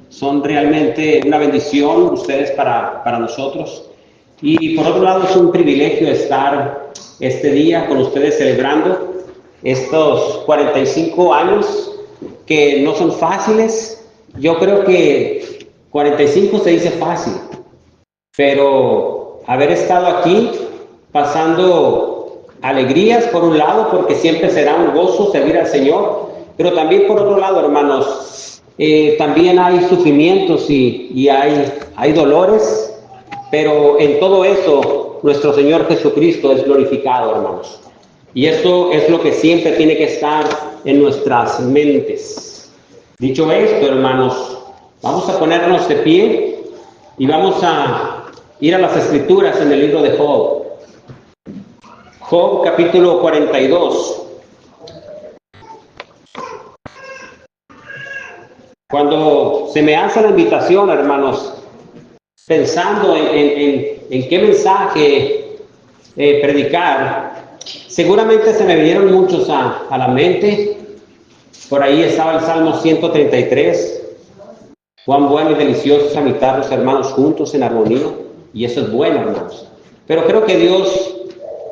son realmente una bendición ustedes para nosotros. Y por otro lado es un privilegio estar este día con ustedes celebrando estos 45 años que no son fáciles. Yo creo que 45 se dice fácil, pero haber estado aquí pasando alegrías por un lado, porque siempre será un gozo servir al Señor, pero también por otro lado, hermanos, también hay sufrimientos y hay dolores, pero en todo eso nuestro Señor Jesucristo es glorificado, hermanos. Y eso es lo que siempre tiene que estar en nuestras mentes. Dicho esto, hermanos, vamos a ponernos de pie y vamos a ir a las Escrituras en el libro de Job. Job capítulo 42. Cuando se me hace la invitación, hermanos, pensando en qué mensaje predicar, seguramente se me vinieron muchos a la mente. Por ahí estaba el Salmo 133. Cuán bueno y delicioso es habitar los hermanos juntos en armonía. Y eso es bueno, hermanos. Pero creo que Dios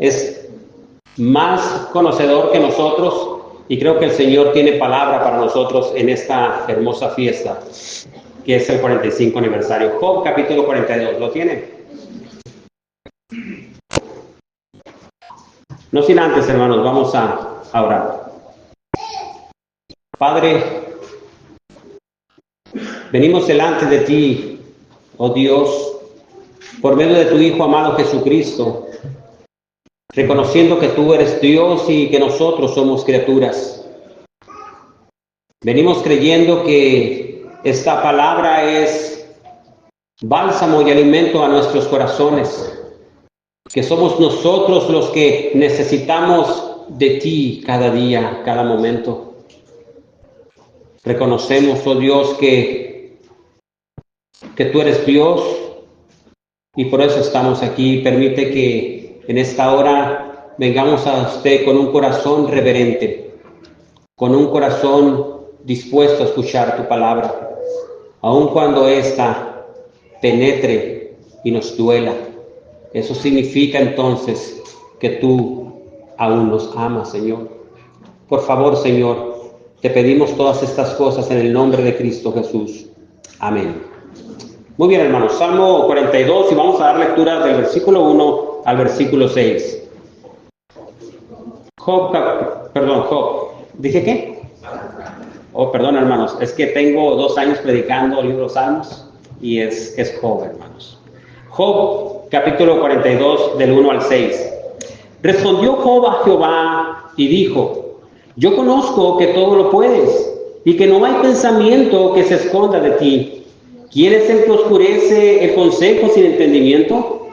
es más conocedor que nosotros. Y creo que el Señor tiene palabra para nosotros en esta hermosa fiesta, que es el 45 aniversario. Job capítulo 42, ¿lo tienen? No sin antes, hermanos, vamos a orar. Padre, venimos delante de ti, oh Dios, por medio de tu Hijo amado Jesucristo, reconociendo que tú eres Dios y que nosotros somos criaturas. Venimos creyendo que esta palabra es bálsamo y alimento a nuestros corazones, que somos nosotros los que necesitamos de ti cada día, cada momento. Reconocemos, oh Dios, que tú eres Dios y por eso estamos aquí. Permite que en esta hora vengamos a usted con un corazón reverente, con un corazón dispuesto a escuchar tu palabra, aun cuando ésta penetre y nos duela. Eso significa entonces que tú aún nos amas, Señor. Por favor, Señor, te pedimos todas estas cosas en el nombre de Cristo Jesús. Amén. Muy bien, hermanos, Salmo 42, y vamos a dar lectura del versículo 1 al versículo 6. Job. ¿Dije qué? Oh, perdón, hermanos, es que tengo 2 años predicando el libro de los Salmos y es Job, hermanos. Job, capítulo 42, del 1 al 6. Respondió Job a Jehová y dijo: yo conozco que todo lo puedes y que no hay pensamiento que se esconda de ti. ¿Quién es el que oscurece el consejo sin entendimiento?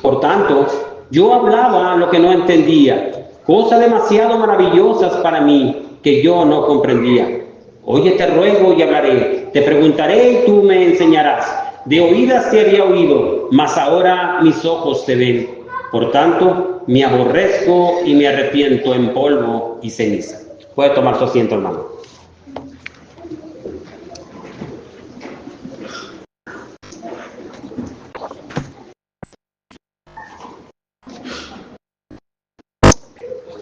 Por tanto, yo hablaba lo que no entendía, cosas demasiado maravillosas para mí que yo no comprendía. Oye, te ruego y hablaré, te preguntaré y tú me enseñarás. De oídas te había oído, mas ahora mis ojos te ven. Por tanto, me aborrezco y me arrepiento en polvo y ceniza. Puede tomar su asiento, hermano.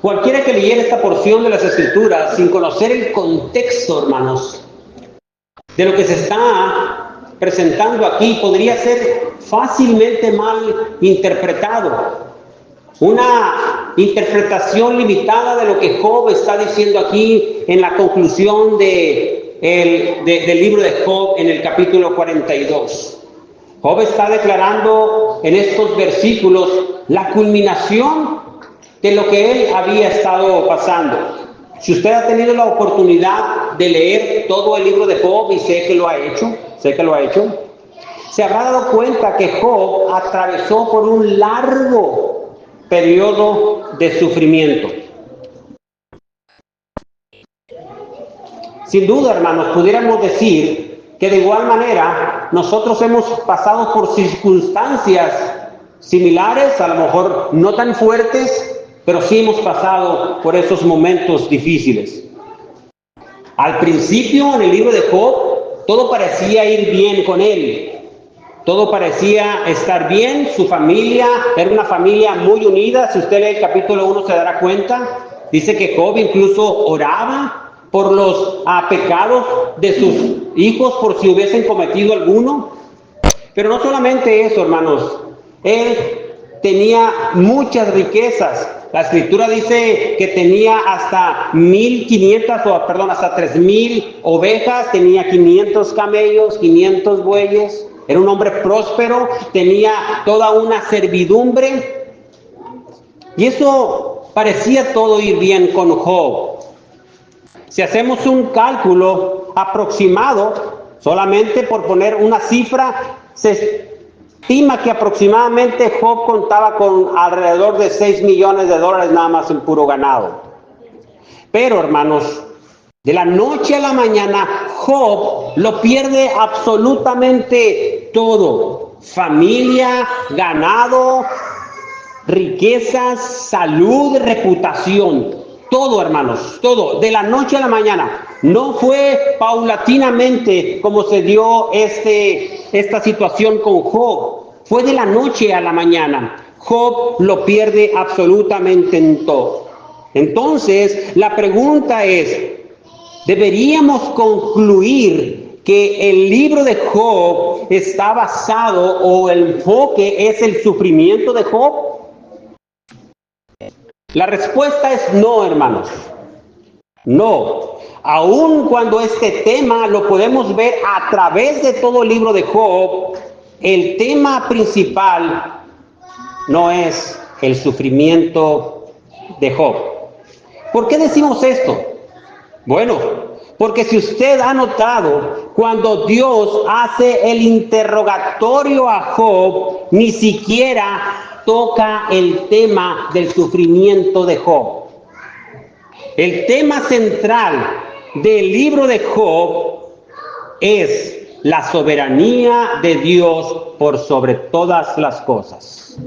Cualquiera que leyera esta porción de las Escrituras sin conocer el contexto, hermanos, de lo que se está presentando aquí, podría ser fácilmente mal interpretado. Una interpretación limitada de lo que Job está diciendo aquí en la conclusión del libro de Job en el capítulo 42. Job está declarando en estos versículos la culminación de lo que él había estado pasando. Si usted ha tenido la oportunidad de leer todo el libro de Job, y sé que lo ha hecho, se habrá dado cuenta que Job atravesó por un largo periodo de sufrimiento. Sin duda, hermanos, pudiéramos decir que de igual manera nosotros hemos pasado por circunstancias similares, a lo mejor no tan fuertes, pero sí hemos pasado por esos momentos difíciles. Al principio, en el libro de Job, Todo parecía ir bien con él. Todo parecía estar bien. Su familia era una familia muy unida. Si usted lee el capítulo 1 se dará cuenta. Dice que Job incluso oraba por los pecados de sus hijos, por si hubiesen cometido alguno. Pero no solamente eso, hermanos. Él tenía muchas riquezas. La escritura dice que tenía hasta 3,000 ovejas, tenía 500 camellos, 500 bueyes. Era un hombre próspero, tenía toda una servidumbre. Y eso parecía todo ir bien con Job. Si hacemos un cálculo aproximado, solamente por poner una cifra, se estima que aproximadamente Job contaba con alrededor de $6 millones nada más en puro ganado. Pero, hermanos, de la noche a la mañana, Job lo pierde absolutamente todo. Familia, ganado, riquezas, salud, reputación. Todo, hermanos, todo. De la noche a la mañana. No fue paulatinamente como se dio esta situación con Job. Fue de la noche a la mañana. Job lo pierde absolutamente en todo. Entonces, la pregunta es, ¿deberíamos concluir que el libro de Job está basado o el enfoque es el sufrimiento de Job? La respuesta es no, hermanos. No. Aun cuando este tema lo podemos ver a través de todo el libro de Job, el tema principal no es el sufrimiento de Job. ¿Por qué decimos esto? Bueno, porque si usted ha notado, cuando Dios hace el interrogatorio a Job, ni siquiera toca el tema del sufrimiento de Job. El tema central del libro de Job es la soberanía de Dios por sobre todas las cosas.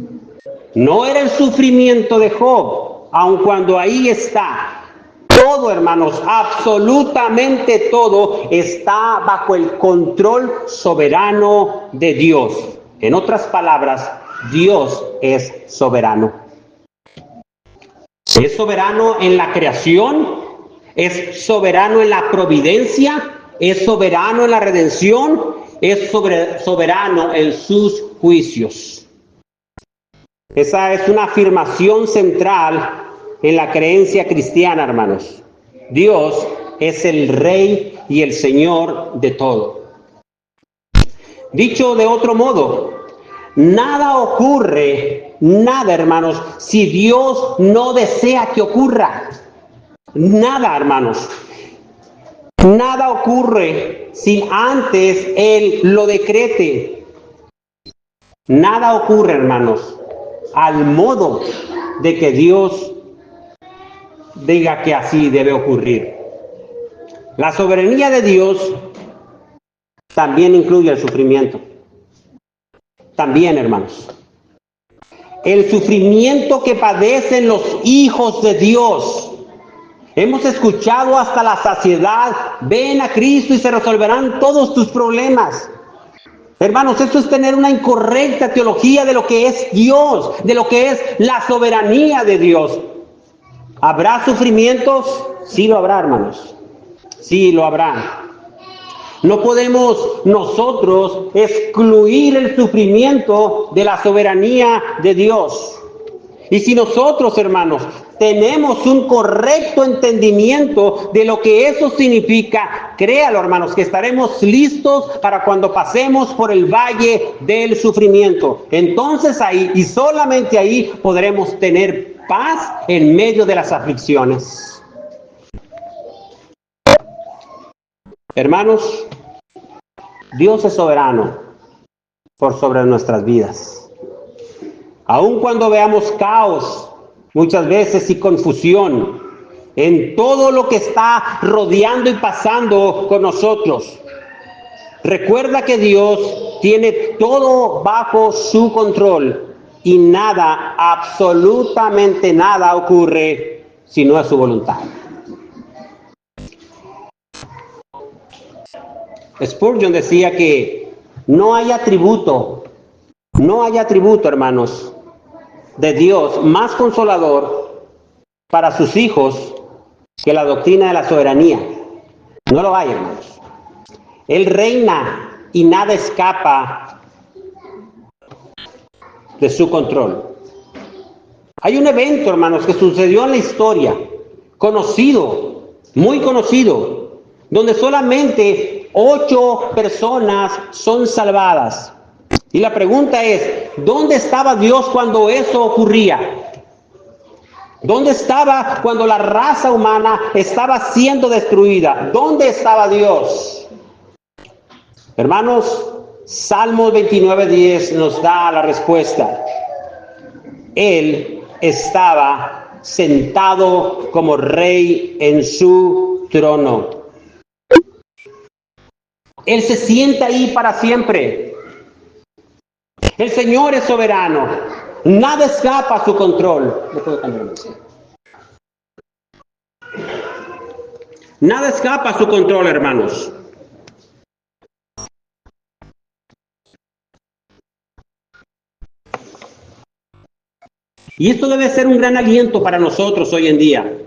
No era el sufrimiento de Job, aun cuando ahí está. Todo, hermanos, absolutamente todo está bajo el control soberano de Dios. En otras palabras, Dios es soberano. Es soberano en la creación, es soberano en la providencia, es soberano en la redención, es soberano en sus juicios. Esa es una afirmación central en la creencia cristiana, hermanos. Dios es el Rey y el Señor de todo. Dicho de otro modo, nada ocurre, nada, hermanos, si Dios no desea que ocurra. Nada, hermanos. Nada ocurre sin antes Él lo decrete. Nada ocurre, hermanos, al modo de que Dios diga que así debe ocurrir. La soberanía de Dios también incluye el sufrimiento. También, hermanos. El sufrimiento que padecen los hijos de Dios. Hemos escuchado hasta la saciedad, ven a Cristo y se resolverán todos tus problemas. Hermanos, esto es tener una incorrecta teología de lo que es Dios, de lo que es la soberanía de Dios. ¿Habrá sufrimientos? Sí lo habrá, hermanos. Sí lo habrá. No podemos nosotros excluir el sufrimiento de la soberanía de Dios. Y si nosotros, hermanos, tenemos un correcto entendimiento de lo que eso significa, créalo, hermanos, que estaremos listos para cuando pasemos por el valle del sufrimiento. Entonces ahí, y solamente ahí, podremos tener paz en medio de las aflicciones. Hermanos, Dios es soberano por sobre nuestras vidas. Aun cuando veamos caos, muchas veces, y confusión en todo lo que está rodeando y pasando con nosotros, recuerda que Dios tiene todo bajo su control y nada, absolutamente nada ocurre si no es su voluntad. Spurgeon decía que no hay atributo, hermanos, de Dios más consolador para sus hijos que la doctrina de la soberanía. No lo hay, hermanos. Él reina y nada escapa de su control. Hay un evento, hermanos, que sucedió en la historia, conocido, muy conocido, donde solamente 8 personas son salvadas. Y la pregunta es, ¿dónde estaba Dios cuando eso ocurría? ¿Dónde estaba cuando la raza humana estaba siendo destruida? ¿Dónde estaba Dios? Hermanos, Salmos 29:10 nos da la respuesta. Él estaba sentado como rey en su trono. Él se sienta ahí para siempre. El Señor es soberano. Nada escapa a su control. Nada escapa a su control, hermanos. Y esto debe ser un gran aliento para nosotros hoy en día.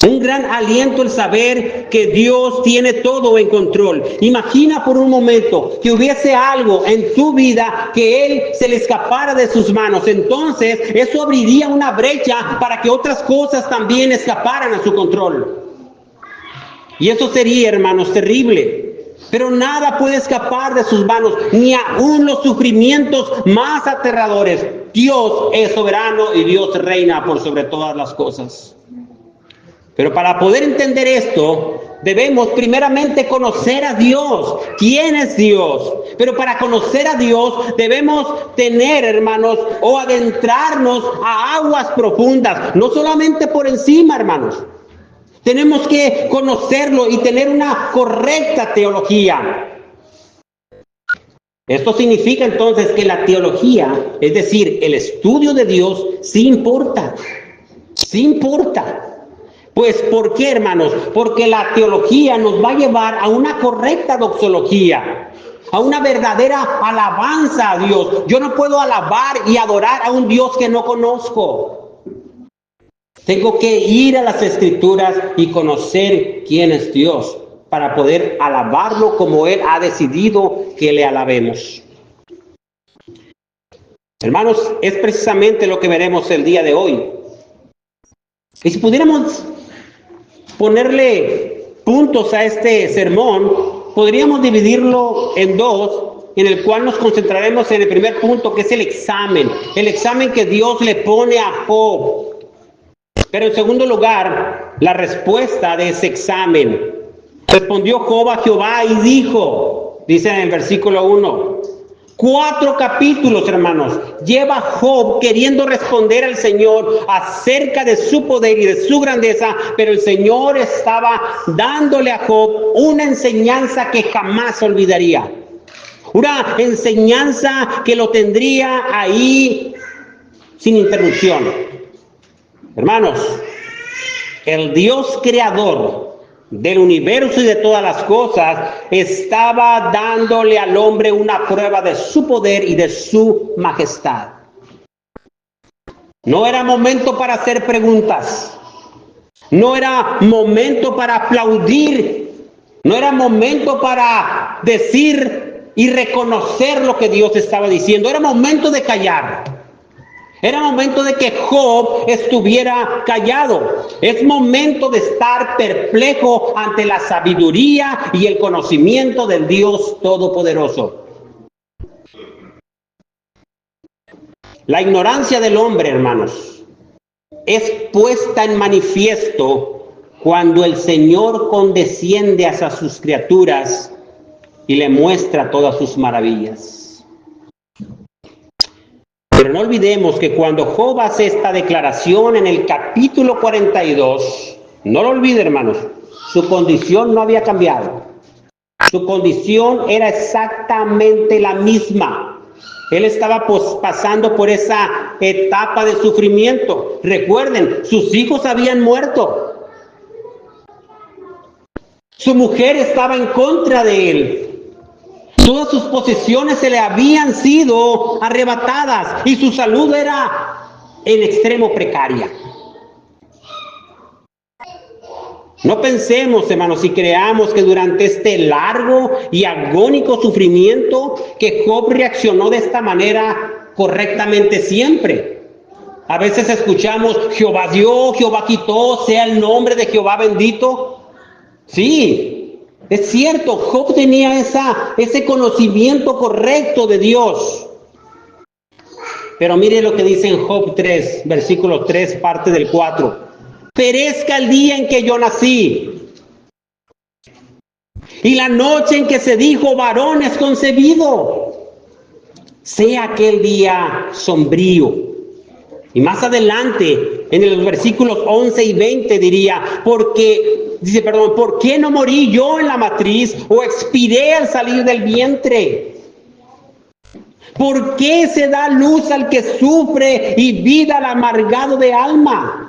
Un gran aliento el saber que Dios tiene todo en control. Imagina por un momento que hubiese algo en tu vida que Él se le escapara de sus manos. Entonces eso abriría una brecha para que otras cosas también escaparan a su control. Y eso sería, hermanos, terrible. Pero nada puede escapar de sus manos, ni aún los sufrimientos más aterradores. Dios es soberano y Dios reina por sobre todas las cosas. Pero para poder entender esto, debemos primeramente conocer a Dios. ¿Quién es Dios? Pero para conocer a Dios debemos tener, hermanos, o adentrarnos a aguas profundas. No solamente por encima, hermanos. Tenemos que conocerlo y tener una correcta teología. Esto significa entonces que la teología, es decir, el estudio de Dios, sí importa. Sí importa. Pues, ¿por qué, hermanos? Porque la teología nos va a llevar a una correcta doxología, a una verdadera alabanza a Dios. Yo no puedo alabar y adorar a un Dios que no conozco. Tengo que ir a las Escrituras y conocer quién es Dios para poder alabarlo como Él ha decidido que le alabemos. Hermanos, es precisamente lo que veremos el día de hoy. Y si pudiéramos ponerle puntos a este sermón, podríamos dividirlo en dos, en el cual nos concentraremos en el primer punto, que es el examen que Dios le pone a Job. Pero en segundo lugar, la respuesta de ese examen. Respondió Job a Jehová y dijo, dice en el versículo 1, 4 capítulos, hermanos, lleva Job queriendo responder al Señor acerca de su poder y de su grandeza, pero el Señor estaba dándole a Job una enseñanza que jamás olvidaría. Una enseñanza que lo tendría ahí sin interrupción. Hermanos, el Dios creador del universo y de todas las cosas estaba dándole al hombre una prueba de su poder y de su majestad. No era momento para hacer preguntas. No era momento para aplaudir. No era momento para decir y reconocer lo que Dios estaba diciendo. Era momento de callar. Era momento de que Job estuviera callado. Es momento de estar perplejo ante la sabiduría y el conocimiento del Dios Todopoderoso. La ignorancia del hombre, hermanos, es puesta en manifiesto cuando el Señor condesciende hacia sus criaturas y le muestra todas sus maravillas. Pero no olvidemos que cuando Job hace esta declaración en el capítulo 42, no lo olvide, hermanos, su condición no había cambiado. Su condición era exactamente la misma. Él estaba pasando por esa etapa de sufrimiento. Recuerden, sus hijos habían muerto. Su mujer estaba en contra de él. Todas sus posesiones se le habían sido arrebatadas y su salud era en extremo precaria. No pensemos, hermanos, y creamos que durante este largo y agónico sufrimiento que Job reaccionó de esta manera correctamente siempre. A veces escuchamos, Jehová dio, Jehová quitó, sea el nombre de Jehová bendito. Sí, es cierto, Job tenía ese conocimiento correcto de Dios. Pero mire lo que dice en Job 3, versículo 3, parte del 4. Perezca el día en que yo nací, y la noche en que se dijo varón es concebido. Sea aquel día sombrío. Y más adelante, en los versículos 11 y 20 diría, ¿por qué no morí yo en la matriz o expiré al salir del vientre? ¿Por qué se da luz al que sufre y vida al amargado de alma?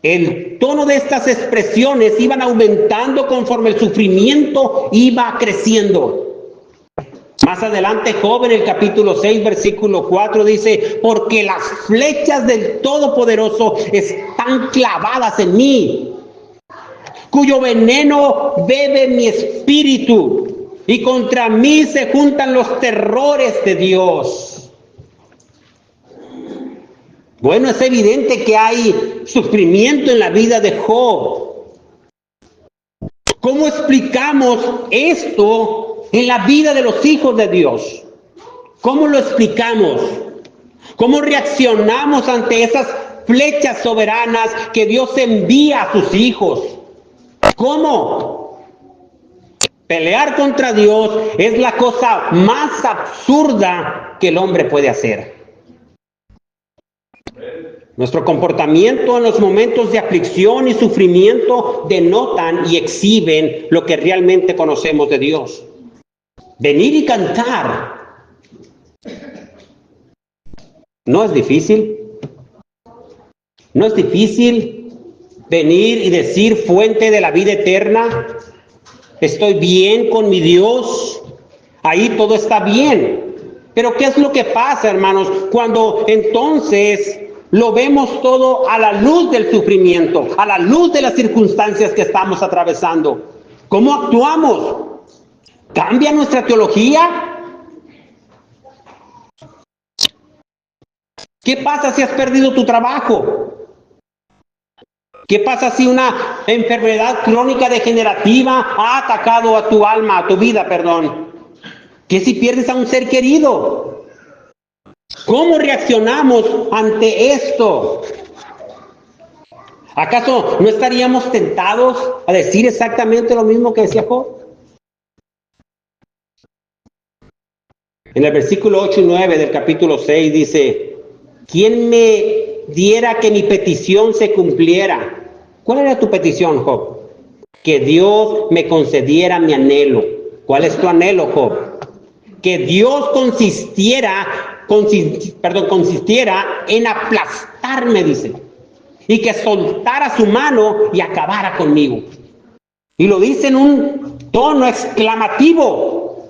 El tono de estas expresiones iban aumentando conforme el sufrimiento iba creciendo. Más adelante, Job, en el capítulo 6, versículo 4, dice, porque las flechas del Todopoderoso están clavadas en mí, cuyo veneno bebe mi espíritu, y contra mí se juntan los terrores de Dios. Bueno, es evidente que hay sufrimiento en la vida de Job. ¿Cómo explicamos esto en la vida de los hijos de Dios? ¿Cómo lo explicamos? ¿Cómo reaccionamos ante esas flechas soberanas que Dios envía a sus hijos? ¿Cómo? Pelear contra Dios es la cosa más absurda que el hombre puede hacer. Nuestro comportamiento en los momentos de aflicción y sufrimiento denotan y exhiben lo que realmente conocemos de Dios. Venir y cantar no es difícil. No es difícil venir y decir, fuente de la vida eterna, estoy bien con mi Dios, ahí todo está bien. Pero ¿qué es lo que pasa, hermanos, cuando entonces lo vemos todo a la luz del sufrimiento, a la luz de las circunstancias que estamos atravesando? ¿Cómo actuamos? ¿Cambia nuestra teología? ¿Qué pasa si has perdido tu trabajo? ¿Qué pasa si una enfermedad crónica degenerativa ha atacado a tu alma, a tu vida, perdón? ¿Qué si pierdes a un ser querido? ¿Cómo reaccionamos ante esto? ¿Acaso no estaríamos tentados a decir exactamente lo mismo que decía Job? En el versículo 8 y 9 del capítulo 6 dice, ¿quién me diera que mi petición se cumpliera? ¿Cuál era tu petición, Job? Que Dios me concediera mi anhelo. ¿Cuál es tu anhelo, Job? Que Dios consistiera en aplastarme, dice, y que soltara su mano y acabara conmigo. Y lo dice en un tono exclamativo.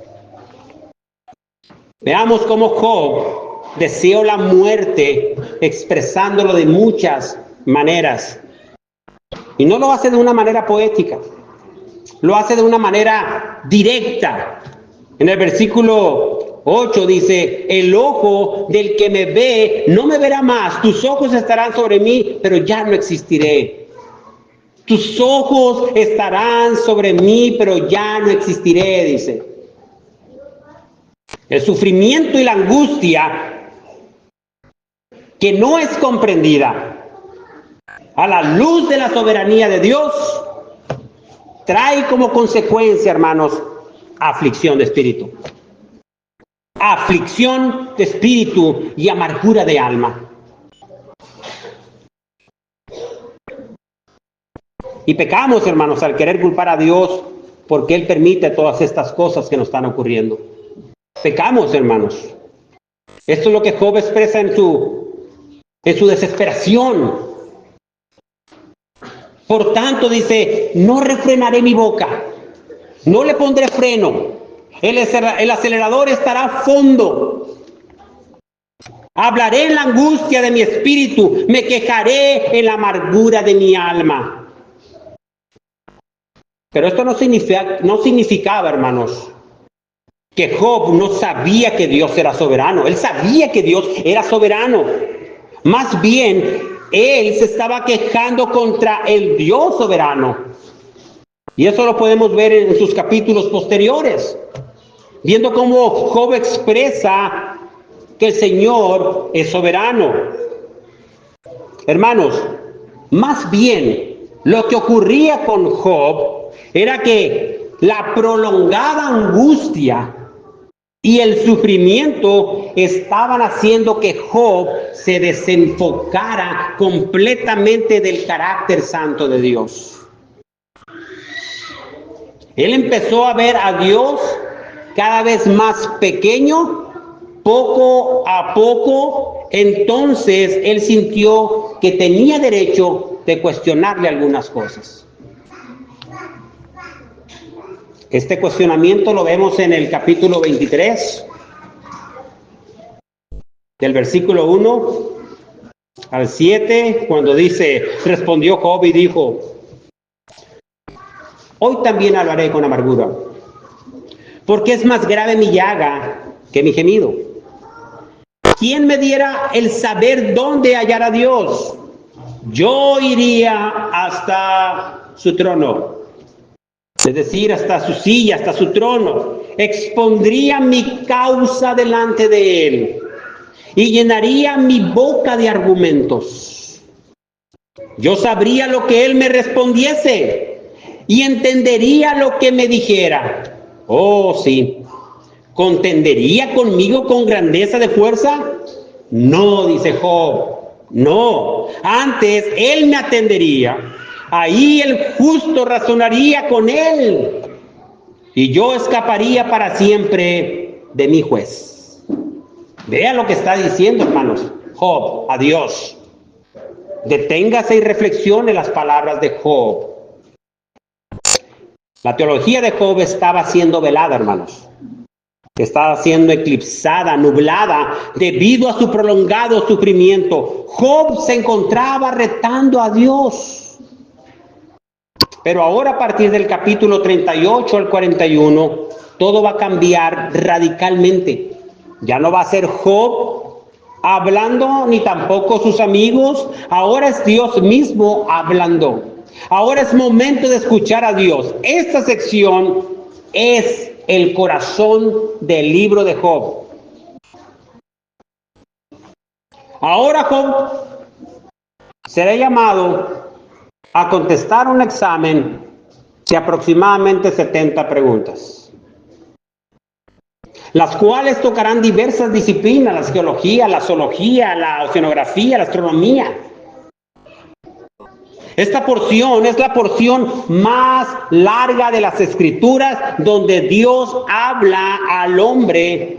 Veamos cómo Job deseó la muerte, expresándolo de muchas maneras. Y no lo hace de una manera poética, lo hace de una manera directa. En el versículo 8 dice, el ojo del que me ve no me verá más, tus ojos estarán sobre mí, pero ya no existiré. Tus ojos estarán sobre mí, pero ya no existiré, dice. El sufrimiento y la angustia que no es comprendida a la luz de la soberanía de Dios trae como consecuencia, hermanos, aflicción de espíritu. Aflicción de espíritu y amargura de alma. Y pecamos, hermanos, al querer culpar a Dios porque Él permite todas estas cosas que nos están ocurriendo. Pecamos, hermanos. Esto es lo que Job expresa en su desesperación. Por tanto, dice, no refrenaré mi boca, no le pondré freno, el acelerador estará a fondo. Hablaré en la angustia de mi espíritu, me quejaré en la amargura de mi alma. Pero esto no significaba, hermanos, que Job no sabía que Dios era soberano. Él sabía que Dios era soberano. Más bien, él se estaba quejando contra el Dios soberano. Y eso lo podemos ver en sus capítulos posteriores, viendo cómo Job expresa que el Señor es soberano. Hermanos, más bien lo que ocurría con Job era que la prolongada angustia y el sufrimiento estaban haciendo que Job se desenfocara completamente del carácter santo de Dios. Él empezó a ver a Dios cada vez más pequeño, poco a poco. Entonces él sintió que tenía derecho de cuestionarle algunas cosas. Este cuestionamiento lo vemos en el capítulo 23, del versículo 1 al 7, cuando dice, respondió Job y dijo, hoy también hablaré con amargura, porque es más grave mi llaga que mi gemido. ¿Quién me diera el saber dónde hallar a Dios? Yo iría hasta su trono. Es decir, hasta su silla, hasta su trono, expondría mi causa delante de él y llenaría mi boca de argumentos. Yo sabría lo que él me respondiese y entendería lo que me dijera. Oh, sí. ¿Contendería conmigo con grandeza de fuerza? No, dice Job, no. Antes él me atendería. Ahí el justo razonaría con él, y yo escaparía para siempre de mi juez. Vea lo que está diciendo, hermanos, Job a Dios. Deténgase y reflexione las palabras de Job. La teología de Job estaba siendo velada, hermanos. Estaba siendo eclipsada, nublada, debido a su prolongado sufrimiento. Job se encontraba retando a Dios. Pero ahora, a partir del capítulo 38 al 41, todo va a cambiar radicalmente. Ya no va a ser Job hablando, ni tampoco sus amigos. Ahora es Dios mismo hablando. Ahora es momento de escuchar a Dios. Esta sección es el corazón del libro de Job. Ahora Job será llamado a contestar un examen de aproximadamente 70 preguntas, las cuales tocarán diversas disciplinas: la geología, la zoología, la oceanografía, la astronomía. Esta porción es la porción más larga de las Escrituras, donde Dios habla al hombre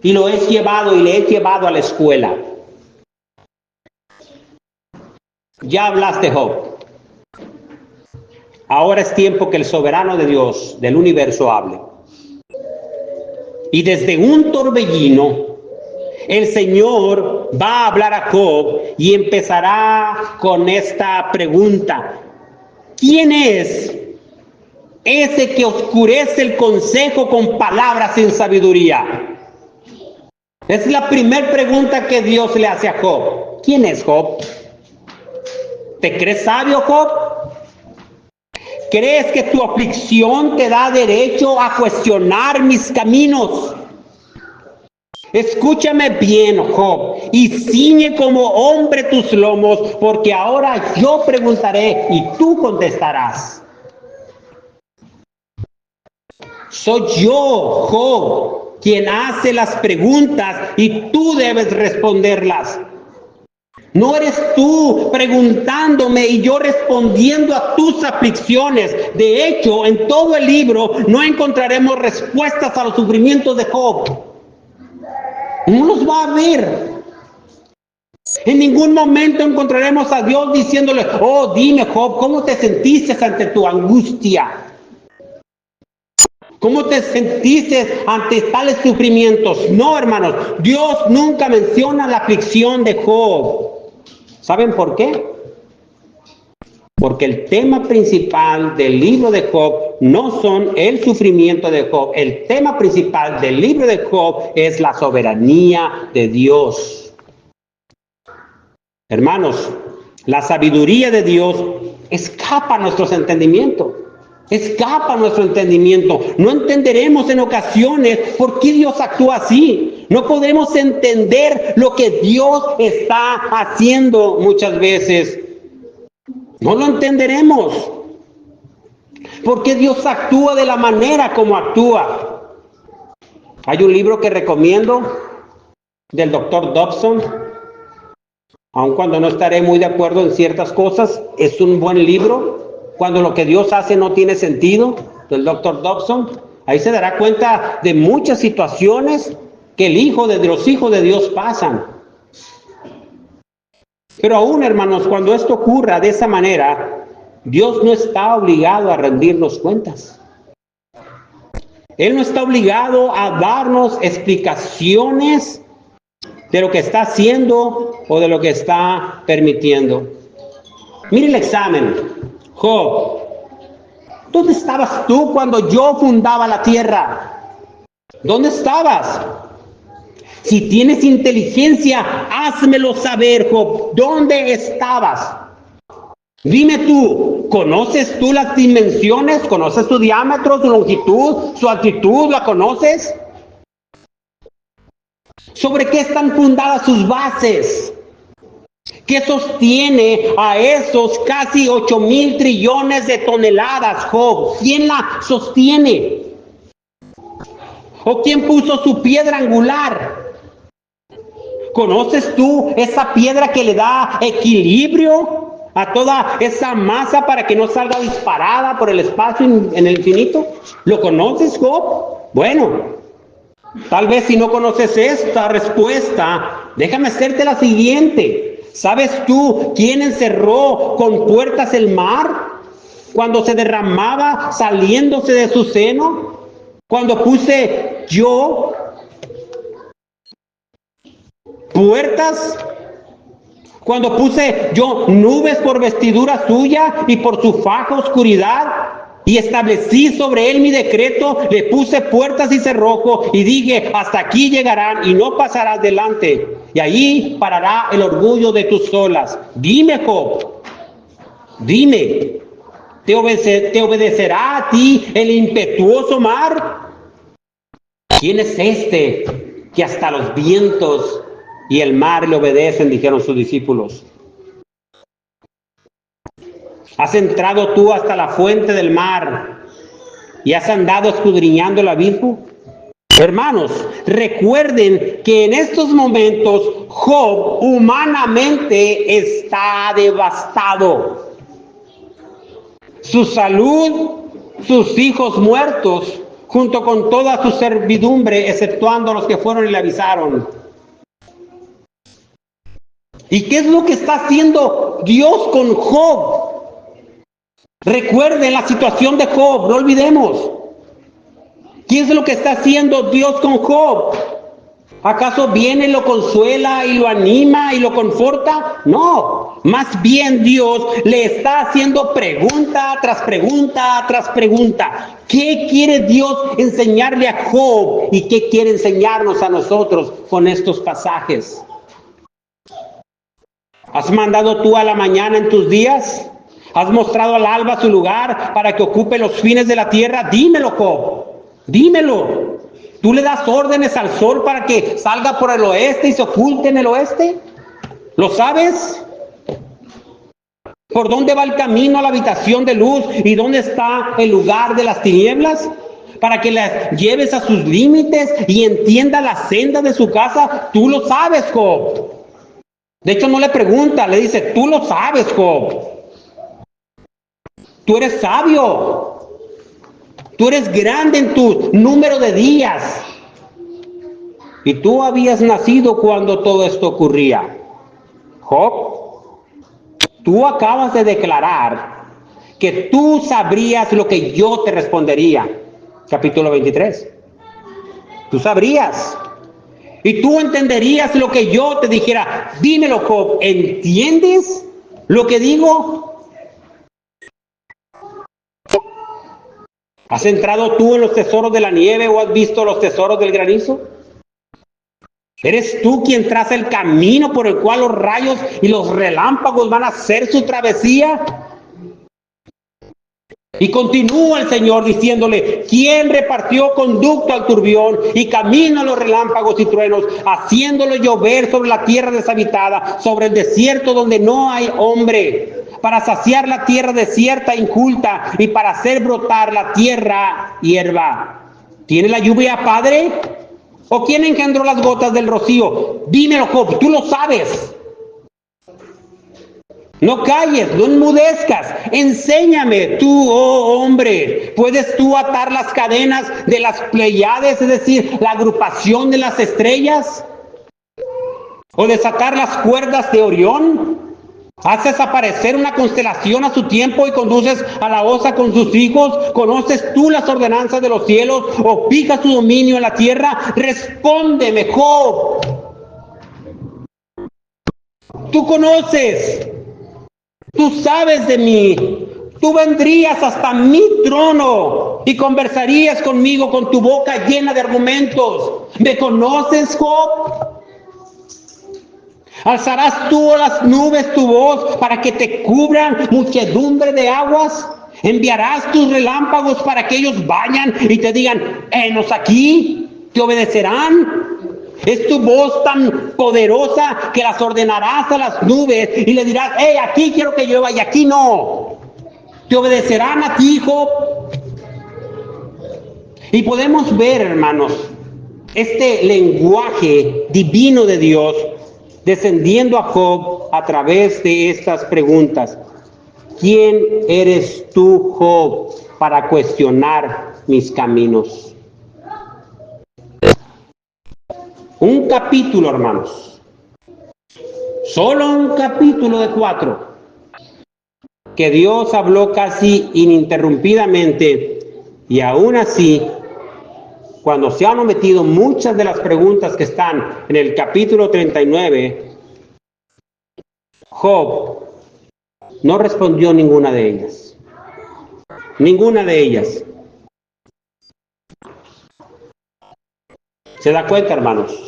y le he llevado a la escuela. Ya hablaste, Job. Ahora es tiempo que el soberano de Dios, del universo, hable. Y desde un torbellino, el Señor va a hablar a Job y empezará con esta pregunta: ¿quién es ese que oscurece el consejo con palabras sin sabiduría? Es la primera pregunta que Dios le hace a Job. ¿Quién es Job? ¿Te crees sabio, Job? ¿Crees que tu aflicción te da derecho a cuestionar mis caminos? Escúchame bien, Job, y ciñe como hombre tus lomos, porque ahora yo preguntaré y tú contestarás. Soy yo, Job, quien hace las preguntas y tú debes responderlas. No eres tú preguntándome y yo respondiendo a tus aflicciones. De hecho, en todo el libro no encontraremos respuestas a los sufrimientos de Job. No los va a ver. En ningún momento encontraremos a Dios diciéndole, oh, dime, Job, ¿cómo te sentiste ante tu angustia? ¿Cómo te sentiste ante tales sufrimientos? No, hermanos, Dios nunca menciona la aflicción de Job. ¿Saben por qué? Porque el tema principal del libro de Job no son el sufrimiento de Job. El tema principal del libro de Job es la soberanía de Dios. Hermanos, la sabiduría de Dios escapa a nuestros entendimientos. Escapa a nuestro entendimiento. No entenderemos en ocasiones por qué Dios actúa así. No podremos entender lo que Dios está haciendo muchas veces. No lo entenderemos. ¿Por qué Dios actúa de la manera como actúa? Hay un libro que recomiendo del Dr. Dobson. Aun cuando no estaré muy de acuerdo en ciertas cosas, es un buen libro. Cuando lo que Dios hace no tiene sentido, del Dr. Dobson. Ahí se dará cuenta de muchas situaciones que los hijos de Dios pasan. Pero aún, hermanos, cuando esto ocurra de esa manera, Dios no está obligado a rendirnos cuentas. Él no está obligado a darnos explicaciones de lo que está haciendo o de lo que está permitiendo. Mire el examen. Job, ¿dónde estabas tú cuando yo fundaba la tierra? ¿Dónde estabas? Si tienes inteligencia, házmelo saber, Job. ¿Dónde estabas? Dime tú, ¿conoces tú las dimensiones? ¿Conoces su diámetro, su longitud, su altitud? ¿La conoces? ¿Sobre qué están fundadas sus bases? ¿Qué sostiene a esos casi 8,000 trillones de toneladas, Job? ¿Quién la sostiene? ¿O quién puso su piedra angular? ¿Conoces tú esa piedra que le da equilibrio a toda esa masa para que no salga disparada por el espacio en el infinito? ¿Lo conoces, Job? Bueno, tal vez si no conoces esta respuesta, déjame hacerte la siguiente. ¿Sabes tú quién encerró con puertas el mar cuando se derramaba saliéndose de su seno? Cuando puse yo puertas, cuando puse yo nubes por vestidura suya y por su faja oscuridad, y establecí sobre él mi decreto, le puse puertas y cerrojo, y dije, hasta aquí llegarán y no pasarás delante, y allí parará el orgullo de tus olas. Dime, Job, dime, ¿te obedecerá a ti el impetuoso mar? ¿Quién es este que hasta los vientos y el mar le obedecen?, dijeron sus discípulos. ¿Has entrado tú hasta la fuente del mar y has andado escudriñando el abismo? Hermanos, recuerden que en estos momentos Job humanamente está devastado. Su salud, sus hijos muertos, junto con toda su servidumbre, exceptuando los que fueron y le avisaron. ¿Y qué es lo que está haciendo Dios con Job? Recuerden la situación de Job, no olvidemos. ¿Qué es lo que está haciendo Dios con Job? ¿Acaso viene y lo consuela y lo anima y lo conforta? No, más bien Dios le está haciendo pregunta tras pregunta tras pregunta. ¿Qué quiere Dios enseñarle a Job y qué quiere enseñarnos a nosotros con estos pasajes? ¿Has mandado tú a la mañana en tus días? ¿Has mostrado al alba su lugar para que ocupe los fines de la tierra? Dímelo, Job, dímelo. ¿Tú le das órdenes al sol para que salga por el oeste y se oculte en el oeste? ¿Lo sabes? ¿Por dónde va el camino a la habitación de luz y dónde está el lugar de las tinieblas? Para que las lleves a sus límites y entienda la senda de su casa. Tú lo sabes, Job. De hecho, no le pregunta, le dice, tú lo sabes, Job. Tú eres sabio. Tú eres grande en tu número de días. Y tú habías nacido cuando todo esto ocurría. Job, tú acabas de declarar que tú sabrías lo que yo te respondería. Capítulo 23. Tú sabrías. Y tú entenderías lo que yo te dijera. Dímelo, Job, ¿entiendes lo que digo? ¿Has entrado tú en los tesoros de la nieve o has visto los tesoros del granizo? ¿Eres tú quien traza el camino por el cual los rayos y los relámpagos van a hacer su travesía? Y continúa el Señor diciéndole, ¿quién repartió conducto al turbión y camino a los relámpagos y truenos, haciéndolo llover sobre la tierra deshabitada, sobre el desierto donde no hay hombre, para saciar la tierra desierta e inculta y para hacer brotar la tierra hierba? ¿Tiene la lluvia padre? ¿O quién engendró las gotas del rocío? Dímelo, Job, tú lo sabes. No calles, no enmudezcas, enséñame tú, oh hombre, ¿puedes tú atar las cadenas de las Pleiades, es decir, la agrupación de las estrellas? ¿O desatar las cuerdas de Orión? ¿Haces aparecer una constelación a su tiempo y conduces a la osa con sus hijos? ¿Conoces tú las ordenanzas de los cielos o fijas tu dominio en la tierra? Respóndeme, Job. Tú conoces. Tú sabes de mí, tú vendrías hasta mi trono y conversarías conmigo con tu boca llena de argumentos. ¿Me conoces, Job? ¿Alzarás tú a las nubes tu voz para que te cubran muchedumbre de aguas? ¿Enviarás tus relámpagos para que ellos vayan y te digan, henos aquí? ¿Te obedecerán? ¿Es tu voz tan poderosa que las ordenarás a las nubes y le dirás, hey, aquí quiero que llueva y aquí no? ¿Te obedecerán a ti, Job? Y podemos ver, hermanos, este lenguaje divino de Dios descendiendo a Job a través de estas preguntas. ¿Quién eres tú, Job, para cuestionar mis caminos? Un capítulo, hermanos. Solo un capítulo de 4. Que Dios habló casi ininterrumpidamente. Y aún así, cuando se han omitido muchas de las preguntas que están en el capítulo 39, Job no respondió ninguna de ellas. Ninguna de ellas. ¿Se da cuenta, hermanos?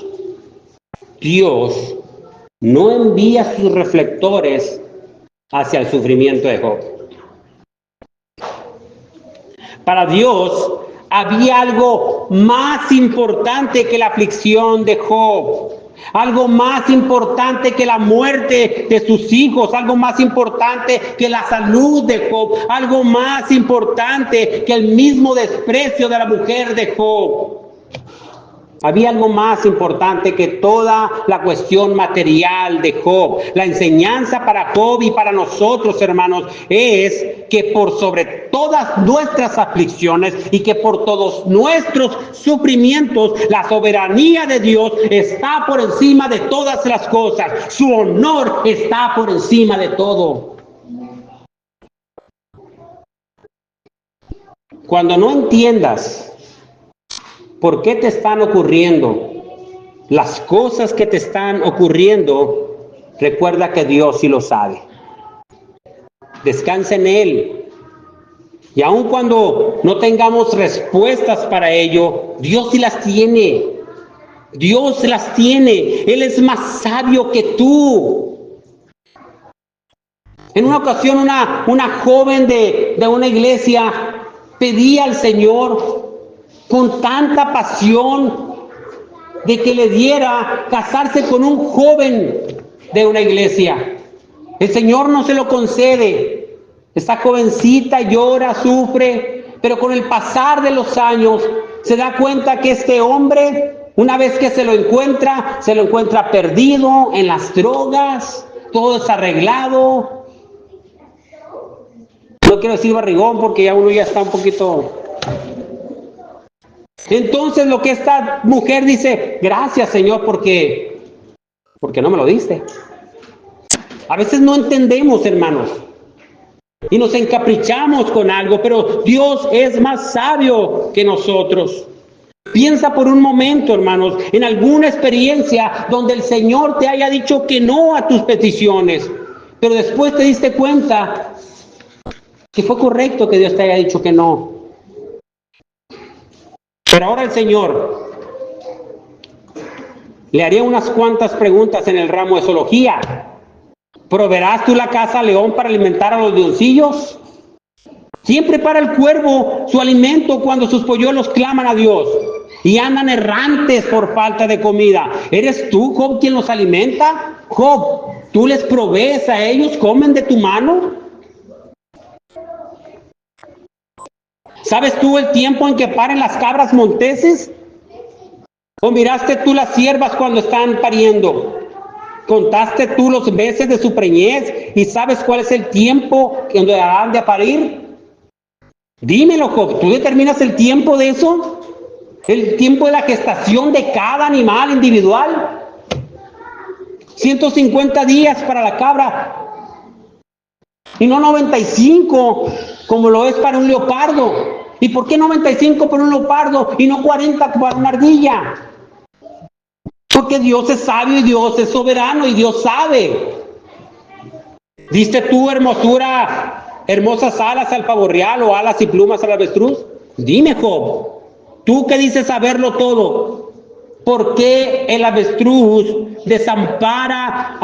Dios no envía sus reflectores hacia el sufrimiento de Job. Para Dios había algo más importante que la aflicción de Job, algo más importante que la muerte de sus hijos, algo más importante que la salud de Job, algo más importante que el mismo desprecio de la mujer de Job. Había algo más importante que toda la cuestión material de Job. La enseñanza para Job y para nosotros, hermanos, es que por sobre todas nuestras aflicciones y que por todos nuestros sufrimientos, la soberanía de Dios está por encima de todas las cosas. Su honor está por encima de todo. Cuando no entiendas ¿por qué te están ocurriendo las cosas que te están ocurriendo? Recuerda que Dios sí lo sabe. Descansa en Él. Y aun cuando no tengamos respuestas para ello, Dios sí las tiene. Dios las tiene. Él es más sabio que tú. En una ocasión, una joven de una iglesia pedía al Señor con tanta pasión de que le diera casarse con un joven de una iglesia. El Señor no se lo concede. Esta jovencita llora, sufre, pero con el pasar de los años se da cuenta que este hombre, una vez que se lo encuentra perdido en las drogas, todo desarreglado. No quiero decir barrigón porque ya uno ya está un poquito. Entonces lo que esta mujer dice, gracias Señor porque no me lo diste. A veces no entendemos, hermanos, y nos encaprichamos con algo, pero Dios es más sabio que nosotros. Piensa por un momento, hermanos, en alguna experiencia donde el Señor te haya dicho que no a tus peticiones, pero después te diste cuenta que fue correcto que Dios te haya dicho que no. Pero ahora el Señor le haría unas cuantas preguntas en el ramo de zoología. ¿Proveerás tú la caza al león para alimentar a los leoncillos? ¿Quién prepara el cuervo su alimento cuando sus polluelos claman a Dios y andan errantes por falta de comida? ¿Eres tú, Job, quien los alimenta? Job, ¿tú les provees a ellos? ¿Comen de tu mano? ¿Sabes tú el tiempo en que paren las cabras monteses? ¿O miraste tú las ciervas cuando están pariendo? ¿Contaste tú los meses de su preñez y sabes cuál es el tiempo que han de parir? Dímelo, Job, ¿tú determinas el tiempo de eso? ¿El tiempo de la gestación de cada animal individual? 150 días para la cabra y no 95 como lo es para un leopardo. ¿Y por qué 95 para un leopardo y no 40 para una ardilla? Porque Dios es sabio y Dios es soberano y Dios sabe. ¿Diste tú hermosas alas al pavo real o alas y plumas al avestruz? Dime, Job, tú que dices saberlo todo, ¿por qué el avestruz desampara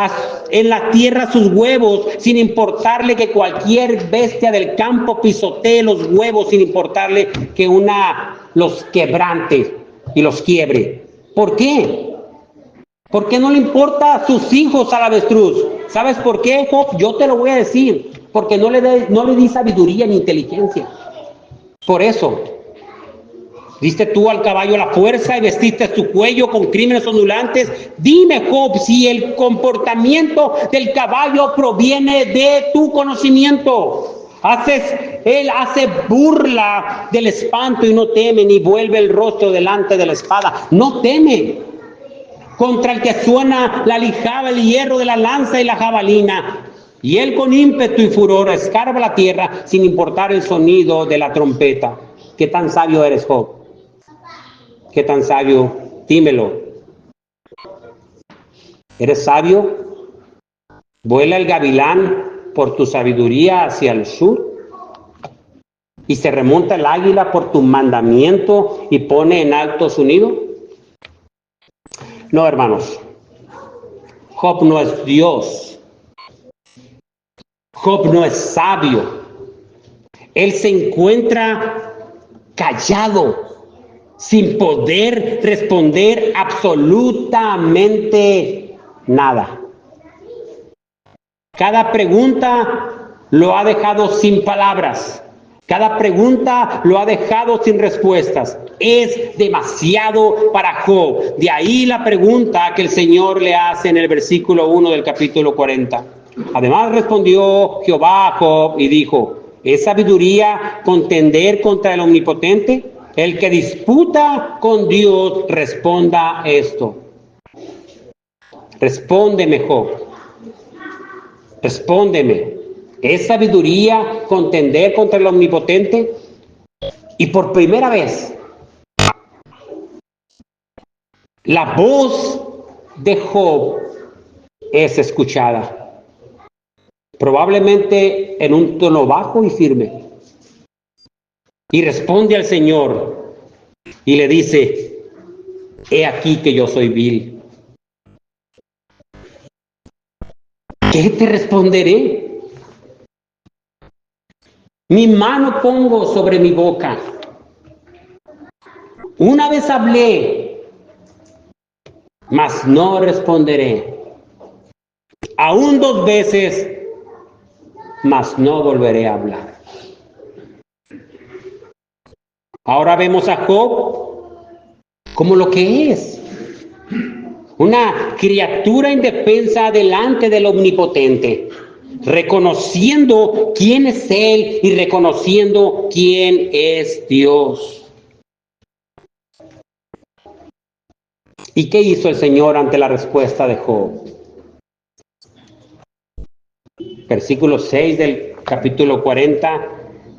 en la tierra sus huevos sin importarle que cualquier bestia del campo pisotee los huevos, sin importarle que una los quebrante y los quiebre? ¿Por qué? ¿Por qué no le importa a sus hijos al avestruz? ¿Sabes por qué, Job? Yo te lo voy a decir. Porque no le di sabiduría ni inteligencia. Por eso, diste tú al caballo la fuerza y vestiste su cuello con crímenes ondulantes. Dime, Job, si el comportamiento del caballo proviene de tu conocimiento. Él hace burla del espanto y no teme, ni vuelve el rostro delante de la espada. No teme. Contra el que suena la aljaba, el hierro de la lanza y la jabalina. Y él con ímpetu y furor escarba la tierra sin importar el sonido de la trompeta. ¿Qué tan sabio eres, Job? ¿Qué tan sabio? Dímelo. ¿Eres sabio? ¿Vuela el gavilán por tu sabiduría hacia el sur? ¿Y se remonta el águila por tu mandamiento y pone en alto su nido? No, hermanos. Job no es Dios. Job no es sabio. Él se encuentra callado, sin poder responder absolutamente nada. Cada pregunta lo ha dejado sin palabras. Cada pregunta lo ha dejado sin respuestas. Es demasiado para Job. De ahí la pregunta que el Señor le hace en el versículo 1 del capítulo 40. Además respondió Jehová a Job y dijo: ¿es sabiduría contender contra el Omnipotente? El que disputa con Dios responda esto. Respóndeme, Job. Respóndeme. ¿Es sabiduría contender contra el Omnipotente? Y por primera vez, la voz de Job es escuchada. Probablemente en un tono bajo y firme. Y responde al Señor y le dice: he aquí que yo soy vil. ¿Qué te responderé? Mi mano pongo sobre mi boca. Una vez hablé, mas no responderé. Aún 2 veces, mas no volveré a hablar. Ahora vemos a Job como lo que es. Una criatura indefensa delante del Omnipotente, reconociendo quién es Él y reconociendo quién es Dios. ¿Y qué hizo el Señor ante la respuesta de Job? versículo 6 del capítulo 40,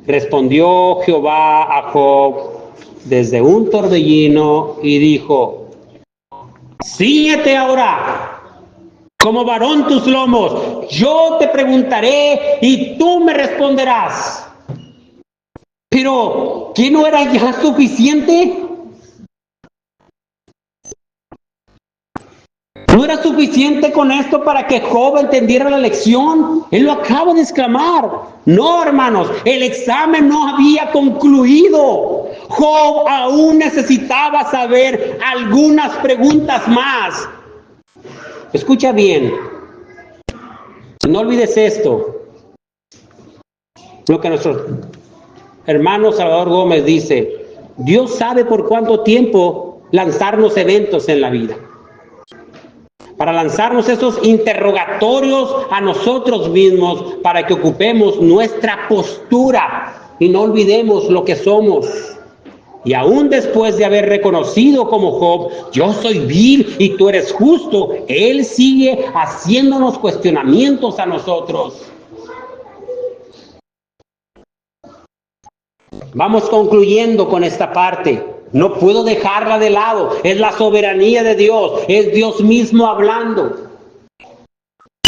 respondió Jehová a Job desde un torbellino y dijo: Síguete ahora, como varón tus lomos, yo te preguntaré y tú me responderás. Pero, ¿qué no era ya suficiente? ¿No era suficiente con esto para que Job entendiera la lección? Él lo acaba de exclamar. No, hermanos, el examen no había concluido. Job aún necesitaba saber algunas preguntas más. Escucha bien. No olvides esto. Lo que nuestro hermano Salvador Gómez dice: Dios sabe por cuánto tiempo lanzarnos eventos en la vida. Para lanzarnos esos interrogatorios a nosotros mismos, para que ocupemos nuestra postura y no olvidemos lo que somos. Y aún después de haber reconocido como Job: yo soy vil y tú eres justo, Él sigue haciéndonos cuestionamientos a nosotros. Vamos concluyendo con esta parte. No puedo dejarla de lado. Es la soberanía de Dios. Es Dios mismo hablando.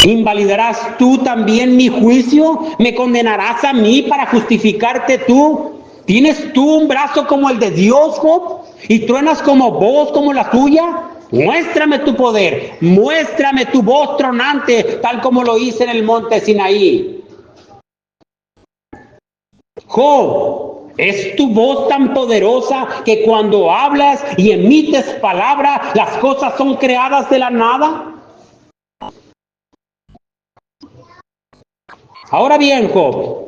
¿Invalidarás tú también mi juicio? ¿Me condenarás a mí para justificarte tú? ¿Tienes tú un brazo como el de Dios, Job? ¿Y truenas como voz como la tuya? Muéstrame tu poder. Muéstrame tu voz tronante, tal como lo hice en el monte Sinaí. Job, ¿es tu voz tan poderosa que cuando hablas y emites palabra, las cosas son creadas de la nada? Ahora bien, Job,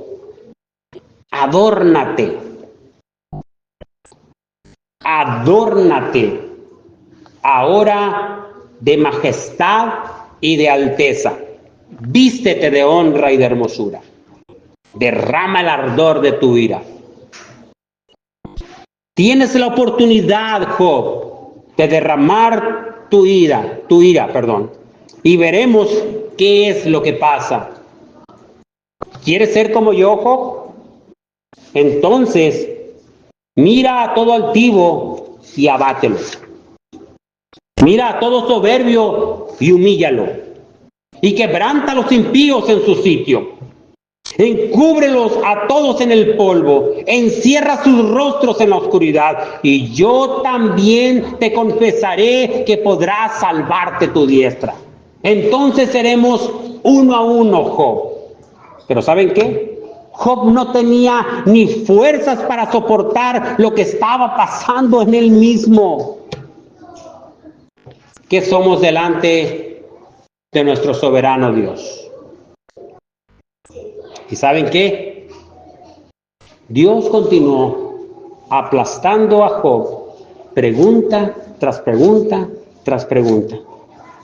adórnate. Adórnate ahora de majestad y de alteza. Vístete de honra y de hermosura. Derrama el ardor de tu ira. Tienes la oportunidad, Job, de derramar tu ira, y veremos qué es lo que pasa. ¿Quieres ser como yo, Job? Entonces, mira a todo altivo y abátelo. Mira a todo soberbio y humíllalo. Y quebranta a los impíos en su sitio. Encúbrelos a todos en el polvo, encierra sus rostros en la oscuridad, y yo también te confesaré que podrás salvarte tu diestra. Entonces seremos uno a uno, Job. Pero ¿saben qué? Job no tenía ni fuerzas para soportar lo que estaba pasando en él mismo. ¿Qué somos delante de nuestro soberano Dios? ¿Y saben qué? Dios continuó aplastando a Job, pregunta tras pregunta tras pregunta,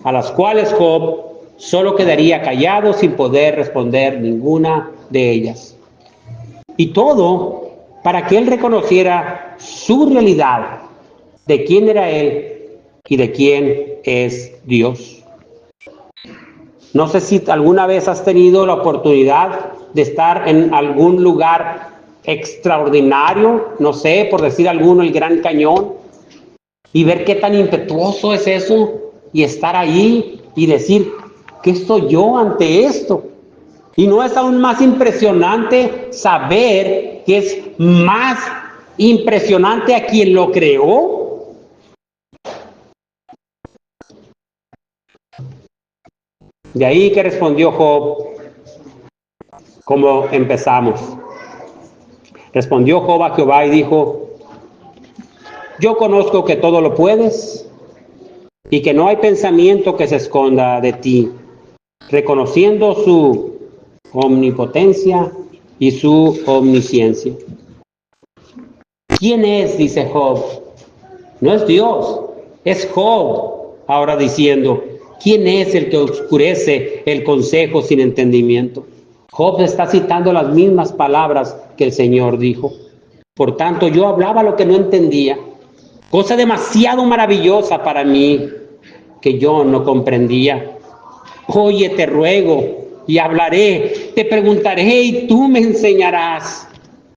a las cuales Job solo quedaría callado sin poder responder ninguna de ellas. Y todo para que él reconociera su realidad, de quién era él y de quién es Dios. No sé si alguna vez has tenido la oportunidad de estar en algún lugar extraordinario, no sé, por decir alguno, el Gran Cañón, y ver qué tan impetuoso es eso, y estar ahí y decir: ¿qué soy yo ante esto? Y no es aún más impresionante saber que es más impresionante a quien lo creó. De ahí que respondió Job, como empezamos. Respondió Job a Jehová y dijo: yo conozco que todo lo puedes y que no hay pensamiento que se esconda de ti, reconociendo su omnipotencia y su omnisciencia. ¿Quién es? Dice Job. No es Dios, es Job. Ahora diciendo: ¿quién es el que oscurece el consejo sin entendimiento? Job está citando las mismas palabras que el Señor dijo. Por tanto, yo hablaba lo que no entendía, cosa demasiado maravillosa para mí que yo no comprendía. Oye, te ruego, y hablaré, te preguntaré y tú me enseñarás.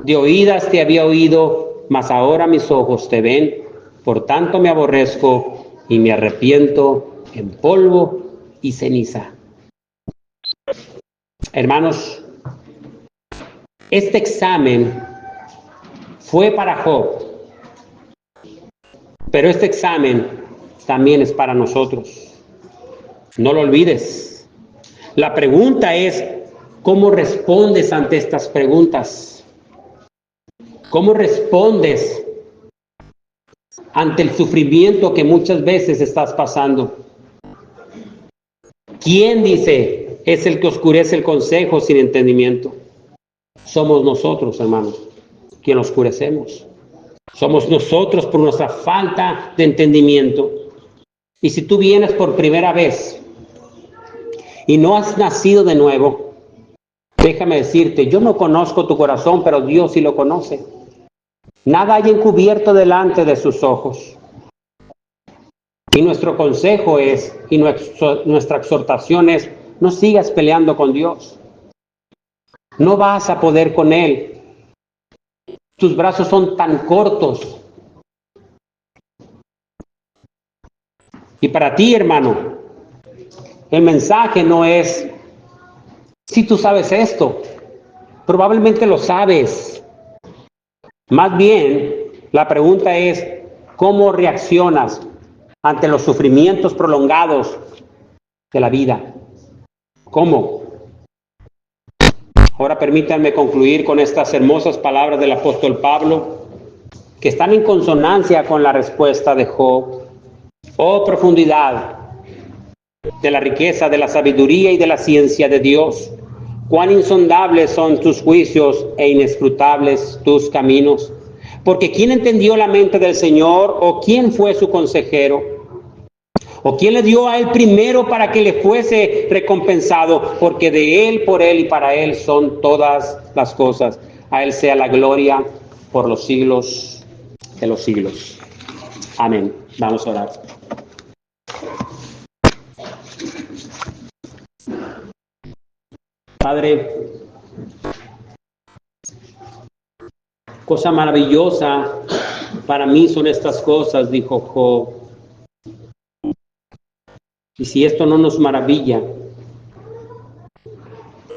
De oídas te había oído, mas ahora mis ojos te ven. Por tanto me aborrezco y me arrepiento en polvo y ceniza. Hermanos, este examen fue para Job, pero este examen también es para nosotros. No lo olvides. La pregunta es, ¿cómo respondes ante estas preguntas? ¿Cómo respondes ante el sufrimiento que muchas veces estás pasando? ¿Quién, dice, es el que oscurece el consejo sin entendimiento? Somos nosotros, hermanos, quien oscurecemos. Somos nosotros por nuestra falta de entendimiento. Y si tú vienes por primera vez y no has nacido de nuevo, déjame decirte, yo no conozco tu corazón, pero Dios sí lo conoce. Nada hay encubierto delante de sus ojos. Y nuestro consejo es, y nuestra exhortación es, no sigas peleando con Dios. No vas a poder con Él. Tus brazos son tan cortos. Y para ti, hermano, el mensaje no es, si tú sabes esto, probablemente lo sabes. Más bien, la pregunta es, ¿cómo reaccionas ante los sufrimientos prolongados de la vida? ¿Cómo? Ahora permítanme concluir con estas hermosas palabras del apóstol Pablo, que están en consonancia con la respuesta de Job. Oh profundidad de la riqueza, de la sabiduría y de la ciencia de Dios. Cuán insondables son tus juicios e inescrutables tus caminos. Porque ¿quién entendió la mente del Señor? ¿O quién fue su consejero? ¿O quién le dio a él primero para que le fuese recompensado? Porque de él, por él y para él son todas las cosas. A él sea la gloria por los siglos de los siglos. Amén. Vamos a orar. Padre, cosa maravillosa para mí son estas cosas, dijo Job. Y si esto no nos maravilla,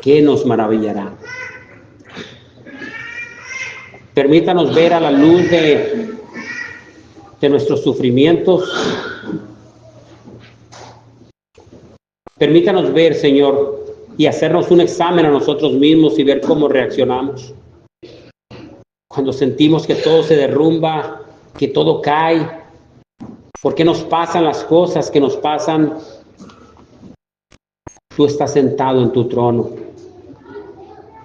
¿qué nos maravillará? Permítanos ver a la luz de nuestros sufrimientos. Permítanos ver, Señor, y hacernos un examen a nosotros mismos y ver cómo reaccionamos. Cuando sentimos que todo se derrumba, que todo cae, ¿por qué nos pasan las cosas que nos pasan? Tú estás sentado en tu trono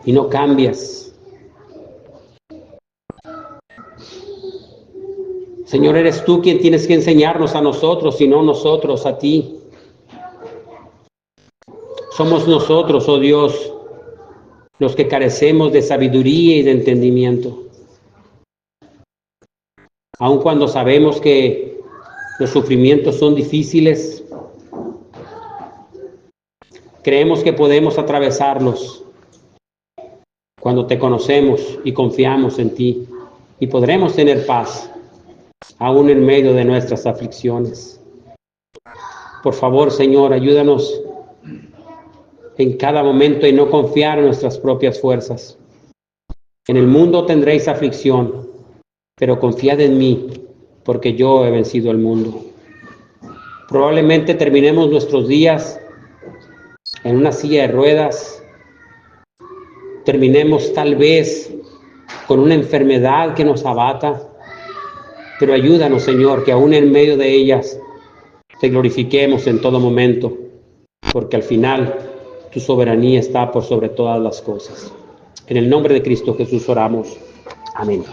y no cambias. Señor, eres tú quien tienes que enseñarnos a nosotros y no nosotros a ti. Somos nosotros, oh Dios, los que carecemos de sabiduría y de entendimiento. Aun cuando sabemos que los sufrimientos son difíciles, creemos que podemos atravesarlos cuando te conocemos y confiamos en ti, y podremos tener paz aún en medio de nuestras aflicciones. Por favor, Señor, ayúdanos en cada momento y no confiar en nuestras propias fuerzas. En el mundo tendréis aflicción, pero confiad en mí, porque yo he vencido al mundo. Probablemente terminemos nuestros días en una silla de ruedas, terminemos tal vez con una enfermedad que nos abata, pero ayúdanos, Señor, que aún en medio de ellas te glorifiquemos en todo momento, porque al final tu soberanía está por sobre todas las cosas. En el nombre de Cristo Jesús oramos. Amén.